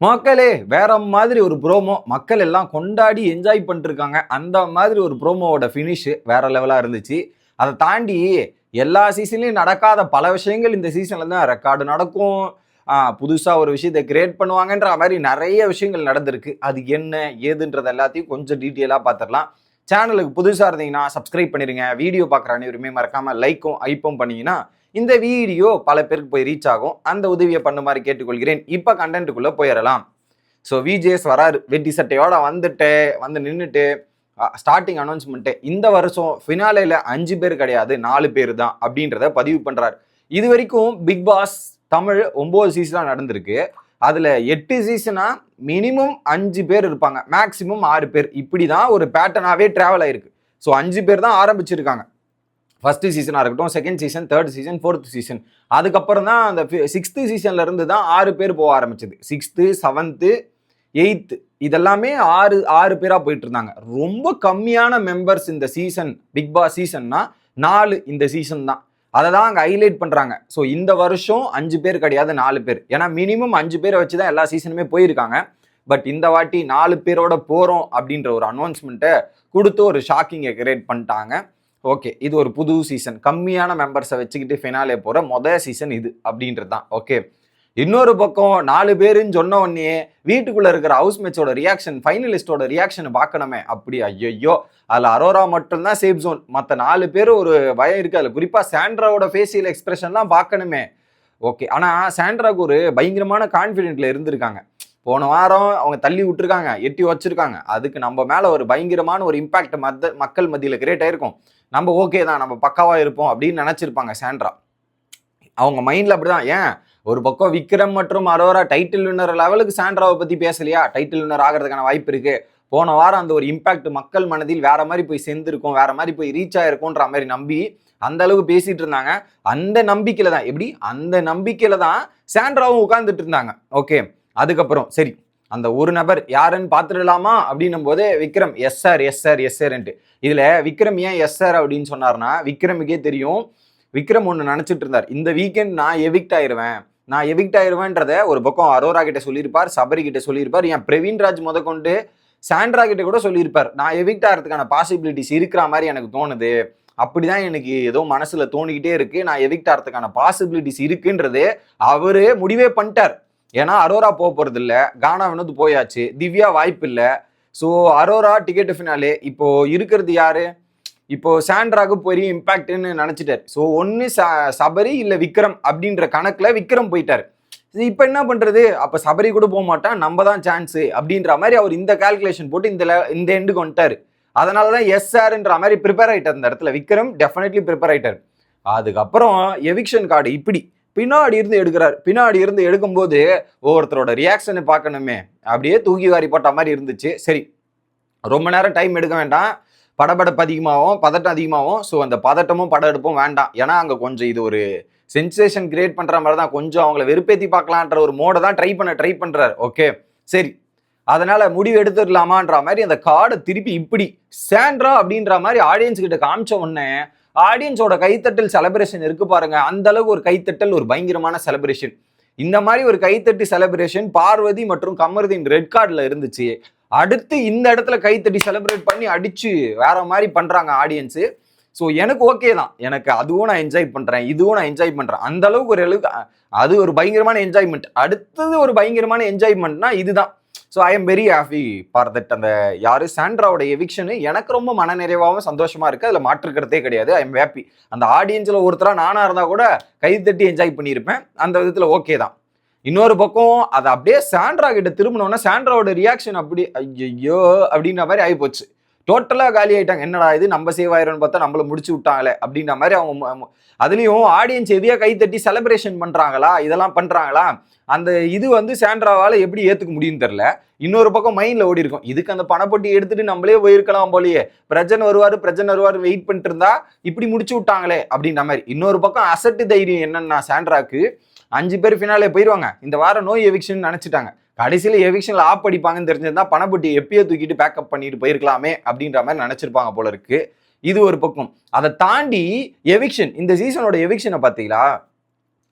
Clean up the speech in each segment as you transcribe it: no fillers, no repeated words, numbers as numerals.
மக்களே வேற மாதிரி ஒரு ப்ரோமோ மக்கள் எல்லாம் கொண்டாடி என்ஜாய் பண்ணிருக்காங்க. அந்த மாதிரி ஒரு ப்ரோமோவோட ஃபினிஷ் வேற லெவலா இருந்துச்சு. அதை தாண்டி எல்லா சீசன்லயும் நடக்காத பல விஷயங்கள் இந்த சீசன்ல தான் ரெக்கார்டு நடக்கும். புதுசா ஒரு விஷயத்தை கிரியேட் பண்ணுவாங்கன்ற மாதிரி நிறைய விஷயங்கள் நடந்திருக்கு. அது என்ன ஏதுன்றது எல்லாத்தையும் கொஞ்சம் டீட்டெயிலா பார்த்துடலாம். சேனலுக்கு புதுசா இருந்தீங்கன்னா சப்ஸ்கிரைப் பண்ணிருங்க. வீடியோ பார்க்குற அனைவருமே மறக்காம லைக்கும் ஐப்பும் பண்ணீங்கன்னா இந்த வீடியோ பல பேருக்கு போய் ரீச் ஆகும். அந்த உதவியை பண்ணுமாறு கேட்டுக்கொள்கிறேன். இப்போ கண்டென்ட்டுக்குள்ள போயிடலாம். ஸோ விஜேஎஸ் வராரு, வெட்டி சட்டையோட வந்து நின்றுட்டு ஸ்டார்டிங் அனௌன்ஸ்மெண்ட்டு இந்த வருஷம் ஃபினாலேல 5 பேர் கிடையாது 4 பேர் தான் அப்படின்றத பதிவு பண்றாரு. இது வரைக்கும் பிக் பாஸ் தமிழ் 9 சீசனா நடந்திருக்கு. அதுல 8 சீசனா மினிமம் 5 பேர் இருப்பாங்க, மேக்சிமம் 6 பேர். இப்படிதான் ஒரு பேட்டர்னாவே டிராவல் ஆயிருக்கு. ஸோ 5 பேர் தான் ஆரம்பிச்சிருக்காங்க. ஃபர்ஸ்ட் சீசனாக இருக்கட்டும், second season, third season, fourth season. அதுக்கப்புறம் தான் அந்த 6th சீசன்ல இருந்து தான் 6 பேர் போக ஆரம்பிச்சது. 6th 7th 8th இதெல்லாமே ஆறு பேரா போயிட்டு இருந்தாங்க. ரொம்ப கம்மியான மெம்பர்ஸ் இந்த சீசன், பிக் பாஸ் சீசன்னா 4 இந்த சீசன் தான். அதை தான் அங்கே ஹைலைட் பண்றாங்க. ஸோ இந்த வருஷம் 5 பேர் கிடையாது 4 பேர். ஏன்னா மினிமம் 5 பேரை வச்சு தான் எல்லா சீசனுமே போயிருக்காங்க. பட் இந்த வாட்டி 4 பேரோட போறோம் அப்படின்ற ஒரு அனௌன்ஸ்மெண்ட்டை கொடுத்து ஒரு ஷாக்கிங்கை கிரியேட் பண்ணிட்டாங்க. ஓகே, இது ஒரு புது சீசன், கம்மியான மெம்பர்ஸை வச்சுக்கிட்டு ஃபினாலே போகிற மொதல் சீசன் இது அப்படின்றது தான். ஓகே, இன்னொரு பக்கம் 4 பேருன்னு சொன்ன உடனே வீட்டுக்குள்ளே இருக்கிற ஹவுஸ்மேட்ஸோட ரியாக்ஷன், ஃபைனலிஸ்டோட ரியாக்ஷனை பார்க்கணுமே. அப்படி ஐயோ, அதில் அரோரா மட்டும்தான் சேஃப் ஜோன், மற்ற 4 பேரும் ஒரு பயம் இருக்குது. அதில் குறிப்பாக சாண்ட்ராவோட ஃபேஷியல் எக்ஸ்பிரஷன்லாம் பார்க்கணுமே. ஓகே, ஆனால் சாண்ட்ராவுக்கு ஒரு பயங்கரமான கான்ஃபிடென்ட்ல இருந்திருக்காங்க. போன வாரம் அவங்க தள்ளி விட்டுருக்காங்க, எட்டி வச்சிருக்காங்க. அதுக்கு நம்ம மேலே ஒரு பயங்கரமான ஒரு இம்பாக்ட் மக்கள் மத்தியில் கிரியேட் ஆயிருக்கும். நம்ம ஓகே தான், நம்ம பக்காவாக இருப்போம் அப்படின்னு நினச்சிருப்பாங்க சாண்ட்ரா. அவங்க மைண்டில் அப்படிதான். ஏன் ஒரு பக்கம் விக்ரம் மற்றும் அரோரா டைட்டில் வின்னர் லெவலுக்கு சாண்ட்ராவை பற்றி பேசலையா? டைட்டில் வின்னர் ஆகிறதுக்கான வாய்ப்பு இருக்கு. போன வாரம் அந்த ஒரு இம்பாக்ட் மக்கள் மனதில் வேற மாதிரி போய் சேர்ந்துருக்கும், வேற மாதிரி போய் ரீச் ஆயிருக்கும்ன்ற மாதிரி நம்பி அந்த அளவுக்கு பேசிட்டு இருந்தாங்க. அந்த நம்பிக்கையில தான் அந்த நம்பிக்கையில தான் சாண்ட்ராவும் உட்கார்ந்துட்டு இருந்தாங்க. ஓகே, அதுக்கப்புறம் சரி அந்த ஒரு நபர் யாருன்னு பார்த்துடலாமா அப்படின்னும் போது Vikram yes sir yes sir yes சார்ன்ட்டு. இதுல விக்ரம் ஏன் எஸ் சார் அப்படின்னு சொன்னார்னா, விக்ரமுக்கே தெரியும். விக்ரம் ஒன்று நினைச்சிட்டு இருந்தார், இந்த வீக்கெண்ட் நான் எவிக்ட் ஆயிருவேன்றத ஒரு பக்கம் அரோரா கிட்ட சொல்லியிருப்பார், சபரி கிட்ட சொல்லியிருப்பார், என் பிரவீன்ராஜ் முதற்கொண்டு சாண்ட்ரா கிட்ட கூட சொல்லியிருப்பார். நான் எவிக்ட் ஆகிறதுக்கான பாசிபிலிட்டிஸ் இருக்கிற மாதிரி எனக்கு தோணுது, அப்படிதான் எனக்கு ஏதோ மனசுல தோணிக்கிட்டே இருக்கு, நான் எவிக்ட் ஆகிறதுக்கான பாசிபிலிட்டிஸ் இருக்குன்றது அவரு முடிவே பண்ணிட்டார். ஏன்னா அரோரா போறது இல்ல, கானா வினோத் போயாச்சு, திவ்யா வாய்ப்பு இல்லை. ஸோ அரோரா டிக்கெட் ஃபினாலே இப்போ இருக்கிறது யாரு? இப்போ சாண்ட்ராக்கு பெரிய இம்பாக்ட்னு நினைச்சிட்டாரு. ஸோ ஒன்னு சபரி இல்ல விக்ரம் அப்படின்ற கணக்குல விக்ரம் போயிட்டாரு. இப்ப என்ன பண்றது? அப்ப சபரி கூட போக மாட்டான், நம்ம தான் சான்ஸ் அப்படின்ற மாதிரி அவர் இந்த கால்குலேஷன் போட்டு இந்த எண்டுக்கு வந்துட்டாரு. அதனாலதான் எஸ் சார்ன்ற மாதிரி ப்ரிப்பேர் ஆயிட்டார். இந்த இடத்துல விக்ரம் டெஃபினெட்லி ப்ரிப்பேர் ஆயிட்டார். அதுக்கப்புறம் எவிக்ஷன் கார்டு இப்படி பின்னாடி இருந்து எடுக்கும்போது ஒவ்வொருத்தரோட ரியாக்ஷனை பார்க்கணுமே. அப்படியே தூக்கி வாரி போட்ட மாதிரி இருந்துச்சு. சரி, ரொம்ப நேரம் டைம் எடுக்க வேண்டாம், படபடப்பு அதிகமாகும், பதட்டம் அதிகமாகும். ஸோ அந்த பதட்டமும் படம் எடுப்பும் வேண்டாம். ஏன்னா அங்கே கொஞ்சம் இது ஒரு சென்சேஷன் கிரியேட் பண்ணுற மாதிரி தான், கொஞ்சம் அவங்கள வெறுப்பேற்றி பார்க்கலான்ற ஒரு மோடை தான் ட்ரை பண்ணுறாரு. ஓகே சரி, அதனால முடிவு எடுத்துடலாமான்ற மாதிரி அந்த கார்டை திருப்பி இப்படி சாண்ட்ரா அப்படின்ற மாதிரி ஆடியன்ஸ் கிட்ட காமிச்ச உடனே ஆடியன்ஸோட கைத்தட்டல் செலிப்ரேஷன் இருக்கு பாருங்க. அந்த அளவுக்கு ஒரு கைத்தட்டல், ஒரு பயங்கரமான செலிப்ரேஷன். இந்த மாதிரி ஒரு கைத்தட்டி செலிப்ரேஷன் பார்வதி மற்றும் கமருதீன் ரெட் கார்டுல இருந்துச்சு. அடுத்து இந்த இடத்துல கைத்தட்டி செலிப்ரேட் பண்ணி அடிச்சு வேற மாதிரி பண்றாங்க ஆடியன்ஸ். ஸோ எனக்கு ஓகே தான், எனக்கு அதுவும் நான் என்ஜாய் பண்றேன், இதுவும் நான் என்ஜாய் பண்றேன். அந்த அளவுக்கு ஒரு அளவுக்கு அது ஒரு பயங்கரமான என்ஜாய்மெண்ட். அடுத்தது ஒரு பயங்கரமான என்ஜாய்மெண்ட்னா இதுதான். So I am very happy for that. அந்த யாரு சாண்ட்ராவோட எவிக்ஷனு எனக்கு ரொம்ப மனநிறைவாகவும் சந்தோஷமா இருக்கு, அதில் மாற்றுக்கிறதே கிடையாது. I am happy. அந்த ஆடியன்ஸில் ஒருத்தரா நானா இருந்தா கூட கை தட்டி என்ஜாய் பண்ணியிருப்பேன். அந்த விதத்தில் ஓகே தான். இன்னொரு பக்கம் அதை அப்படியே சாண்ட்ரா கிட்ட திரும்பினோன்னா சாண்ட்ராவோட ரியாக்ஷன் அப்படி ஐயோ அப்படின்ற மாதிரி ஆகிப்போச்சு. டோட்டலாக காலி ஆயிட்டாங்க. என்னடா இது, நம்ம சேவ் ஆயிரோன்னு பார்த்தா நம்மள முடிச்சு விட்டாங்களே அப்படின்ற மாதிரி அவங்க. அதுலேயும் ஆடியன்ஸ் எதையா கைத்தட்டி செலிப்ரேஷன் பண்ணுறாங்களா, இதெல்லாம் பண்ணுறாங்களா, அந்த இது சாண்ட்ராவால் எப்படி ஏற்றுக்க முடியும்னு தெரில. இன்னொரு பக்கம் மைண்டில் ஓடி இருக்கும், இதுக்கு அந்த பணப்பொட்டி எடுத்துட்டு நம்மளே போயிருக்கலாம் போலயே, பிரஜன் வருவார் வெயிட் பண்ணிட்டு இருந்தா இப்படி முடிச்சு விட்டாங்களே அப்படின்ற மாதிரி. இன்னொரு பக்கம் அசட்டு தைரியம் என்னன்னா, சாண்ட்ராக்கு 5 பேர் ஃபினாலே போயிடுவாங்க, இந்த வாரம் நோ எவிக்ஷன் நினைச்சிட்டாங்க. கடைசியில் எவிக்ஷன்ல ஆப் அடிப்பாங்கன்னு தெரிஞ்சிருந்தா பணப்பொட்டி எப்பயோ தூக்கிட்டு பேக்கப் பண்ணிட்டு போயிருக்கலாமே அப்படின்ற மாதிரி நினைச்சிருப்பாங்க போல இருக்கு. இது ஒரு பக்கம். அதை தாண்டி எவிக்ஷன், இந்த சீசனோட எவிக்ஷனை பார்த்தீங்களா?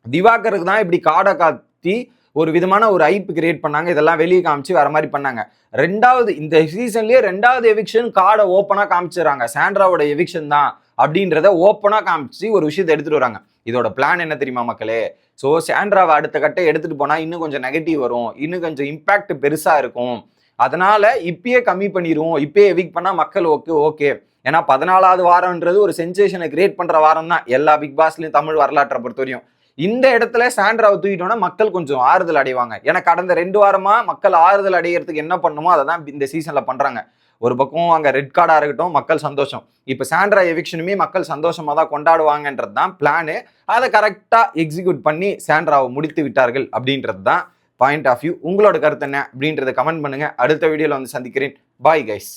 திவாகருக்கு தான் இப்படி காடை காத்தி ஒரு விதமான ஒரு ஐப் கிரியேட் பண்ணாங்க, இதெல்லாம் வெளியே காமிச்சு வேற மாதிரி பண்ணாங்க. ரெண்டாவது இந்த சீசன்லயே ரெண்டாவது எவிக்ஷன் கார்டை ஓப்பனா காமிச்சிடறாங்க. சாண்ட்ராவோட எவிக்ஷன் தான் அப்படின்றத ஓப்பனா காமிச்சு ஒரு விஷயத்தை எடுத்துட்டு வராங்க. இதோட பிளான் என்ன தெரியுமா மக்களே? ஸோ சாண்ட்ராவை அடுத்த கட்ட எடுத்துட்டு போனா இன்னும் கொஞ்சம் நெகட்டிவ் வரும், இன்னும் கொஞ்சம் இம்பாக்ட் பெருசா இருக்கும். அதனால இப்பயே கம்மி பண்ணிடுவோம், இப்பயே எவிக் பண்ணா மக்கள் ஓகே. ஏன்னா 14வது வாரம்ன்றது ஒரு சென்சேஷனை கிரியேட் பண்ற வாரம் தான் எல்லா பிக் பாஸ்லயும் தமிழ் வரலாற்றை பொறுத்தவரையும். இந்த இடத்துல சாண்ட்ராவை தூக்கிட்டோம்னா மக்கள் கொஞ்சம் ஆறுதல் அடைவாங்க. ஏன்னா கடந்த 2 வாரமா மக்கள் ஆறுதல் அடைகிறதுக்கு என்ன பண்ணுமோ அதை தான் இந்த சீசன்ல பண்றாங்க. ஒரு பக்கம் அங்க ரெட் கார்டா இருக்கட்டும், மக்கள் சந்தோஷம். இப்ப சாண்ட்ரா எவிக்ஷனுமே மக்கள் சந்தோஷமா தான் கொண்டாடுவாங்கன்றது தான் பிளானு. அதை கரெக்டா எக்ஸிக்யூட் பண்ணி சாண்ட்ராவை முடித்து விட்டார்கள் அப்படின்றது தான் பாயிண்ட் ஆஃப் வியூ. உங்களோட கருத்து என்ன அப்படின்றத கமெண்ட் பண்ணுங்க. அடுத்த வீடியோல வந்து சந்திக்கிறேன். Bye guys.